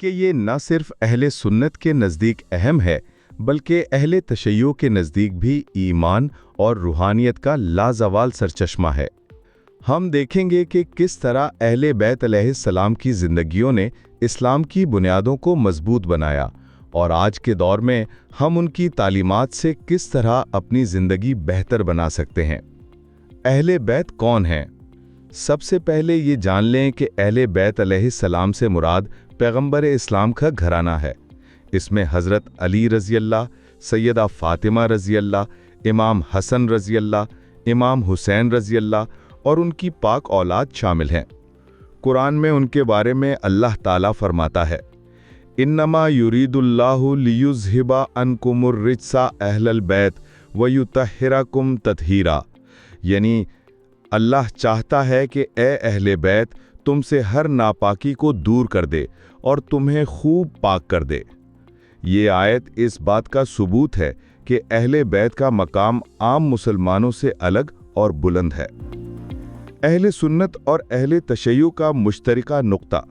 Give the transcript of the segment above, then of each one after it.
کہ یہ نہ صرف اہل سنت کے نزدیک اہم ہے بلکہ اہل تشیع کے نزدیک بھی ایمان اور روحانیت کا لازوال سرچشمہ ہے۔ ہم دیکھیں گے کہ کس طرح اہل بیت علیہ السلام کی زندگیوں نے اسلام کی بنیادوں کو مضبوط بنایا، اور آج کے دور میں ہم ان کی تعلیمات سے کس طرح اپنی زندگی بہتر بنا سکتے ہیں۔ اہل بیت کون ہیں؟ سب سے پہلے یہ جان لیں کہ اہل بیت علیہ السلام سے مراد پیغمبر اسلام کا گھرانہ ہے۔ اس میں حضرت علی رضی اللہ، سیدہ فاطمہ رضی اللہ، امام حسن رضی اللہ، امام حسین رضی اللہ اور ان کی پاک اولاد شامل ہیں۔ قرآن میں ان کے بارے میں اللہ تعالیٰ فرماتا ہے، انما یرید اللہ لیذھب عنکم الرجس اہل البیت ویطہرکم تطہیرا، یعنی اللہ چاہتا ہے کہ اے اہل بیت تم سے ہر ناپاکی کو دور کر دے اور تمہیں خوب پاک کر دے۔ یہ آیت اس بات کا ثبوت ہے کہ اہل بیت کا مقام عام مسلمانوں سے الگ اور بلند ہے۔ اہل سنت اور اہل تشیع کا مشترکہ نقطہ۔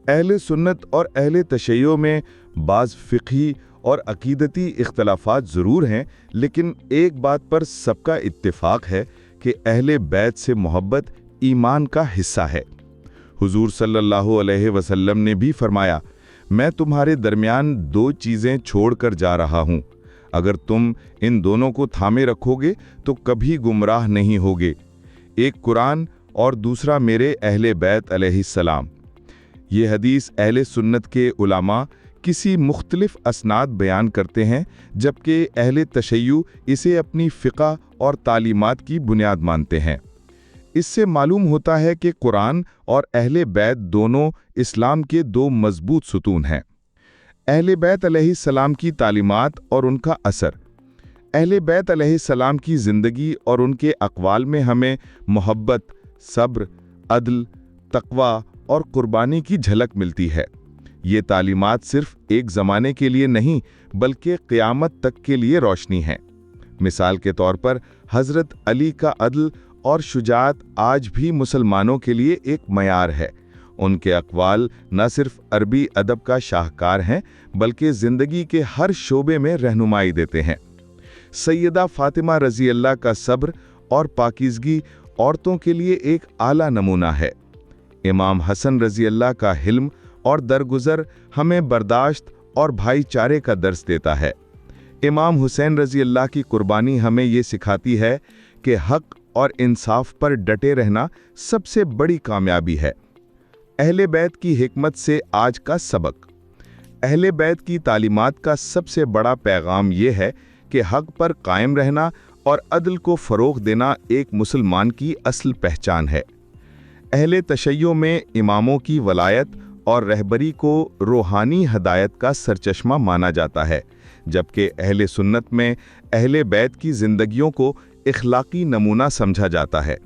اہل سنت اور اہل تشیع میں بعض فقہی اور عقیدتی اختلافات ضرور ہیں، لیکن ایک بات پر سب کا اتفاق ہے کہ اہل بیت سے محبت ایمان کا حصہ ہے۔ حضور صلی اللہ علیہ وسلم نے بھی فرمایا، میں تمہارے درمیان دو چیزیں چھوڑ کر جا رہا ہوں، اگر تم ان دونوں کو تھامے رکھو گے تو کبھی گمراہ نہیں ہوگے، ایک قرآن اور دوسرا میرے اہل بیت علیہ السلام۔ یہ حدیث اہل سنت کے علماء کسی مختلف اسناد بیان کرتے ہیں، جبکہ اہل تشیع اسے اپنی فقہ اور تعلیمات کی بنیاد مانتے ہیں۔ اس سے معلوم ہوتا ہے کہ قرآن اور اہل بیت دونوں اسلام کے دو مضبوط ستون ہیں۔ اہل بیت علیہ السلام کی تعلیمات اور ان کا اثر۔ اہل بیت علیہ السلام کی زندگی اور ان کے اقوال میں ہمیں محبت، صبر، عدل، تقوی اور قربانی کی جھلک ملتی ہے۔ یہ تعلیمات صرف ایک زمانے کے لیے نہیں بلکہ قیامت تک کے لیے روشنی ہیں۔ مثال کے طور پر حضرت علی کا عدل اور شجاعت آج بھی مسلمانوں کے لیے ایک معیار ہے۔ ان کے اقوال نہ صرف عربی ادب کا شاہکار ہیں بلکہ زندگی کے ہر شعبے میں رہنمائی دیتے ہیں۔ سیدہ فاطمہ رضی اللہ کا صبر اور پاکیزگی عورتوں کے لیے ایک اعلیٰ نمونہ ہے۔ امام حسن رضی اللہ کا حلم اور درگزر ہمیں برداشت اور بھائی چارے کا درس دیتا ہے۔ امام حسین رضی اللہ کی قربانی ہمیں یہ سکھاتی ہے کہ حق اور انصاف پر ڈٹے رہنا سب سے بڑی کامیابی ہے۔ اہل بیت کی حکمت سے آج کا سبق۔ اہل بیت کی تعلیمات کا سب سے بڑا پیغام یہ ہے کہ حق پر قائم رہنا اور عدل کو فروغ دینا ایک مسلمان کی اصل پہچان ہے۔ اہل تشیع میں اماموں کی ولایت اور رہبری کو روحانی ہدایت کا سرچشمہ مانا جاتا ہے، جبکہ اہل سنت میں اہل بیت کی زندگیوں کو اخلاقی نمونہ سمجھا جاتا ہے۔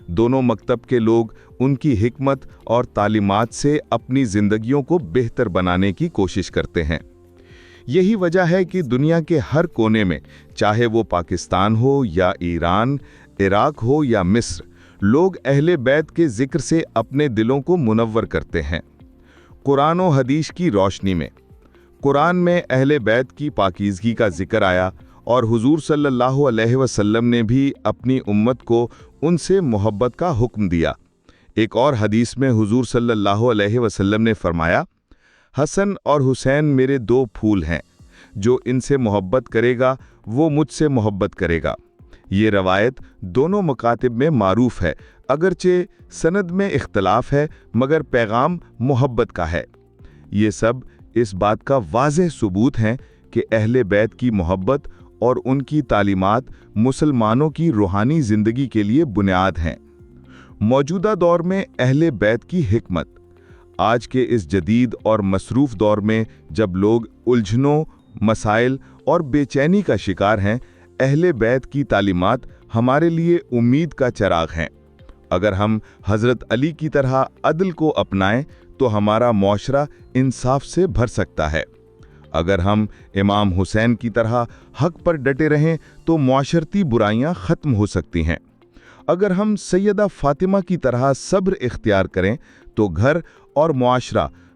دونوں مکتب کے لوگ ان کی حکمت اور تعلیمات سے اپنی زندگیوں کو بہتر بنانے کی کوشش کرتے ہیں۔ یہی وجہ ہے کہ دنیا کے ہر کونے میں، چاہے وہ پاکستان ہو یا ایران، عراق ہو یا مصر، لوگ اہل بیت کے ذکر سے اپنے دلوں کو منور کرتے ہیں۔ قرآن و حدیث کی روشنی میں قرآن میں اہل بیت کی پاکیزگی کا ذکر آیا، اور حضور صلی اللہ علیہ وسلم نے بھی اپنی امت کو ان سے محبت کا حکم دیا۔ ایک اور حدیث میں حضور صلی اللہ علیہ وسلم نے فرمایا، حسن اور حسین میرے دو پھول ہیں، جو ان سے محبت کرے گا وہ مجھ سے محبت کرے گا۔ یہ روایت دونوں مکاتب میں معروف ہے، اگرچہ سند میں اختلاف ہے مگر پیغام محبت کا ہے۔ یہ سب اس بات کا واضح ثبوت ہیں کہ اہل بیت کی محبت اور ان کی تعلیمات مسلمانوں کی روحانی زندگی کے لیے بنیاد ہیں۔ موجودہ دور میں اہل بیت کی حکمت۔ آج کے اس جدید اور مصروف دور میں جب لوگ الجھنوں، مسائل اور بے چینی کا شکار ہیں، اہل بیت کی تعلیمات ہمارے لیے امید کا چراغ ہیں۔ اگر ہم حضرت علی کی طرح عدل کو اپنائیں تو ہمارا معاشرہ انصاف سے بھر سکتا ہے۔ اگر ہم امام حسین کی طرح حق پر ڈٹے رہیں تو معاشرتی برائیاں ختم ہو سکتی ہیں۔ اگر ہم سیدہ فاطمہ کی طرح صبر اختیار کریں تو گھر اور معاشرہ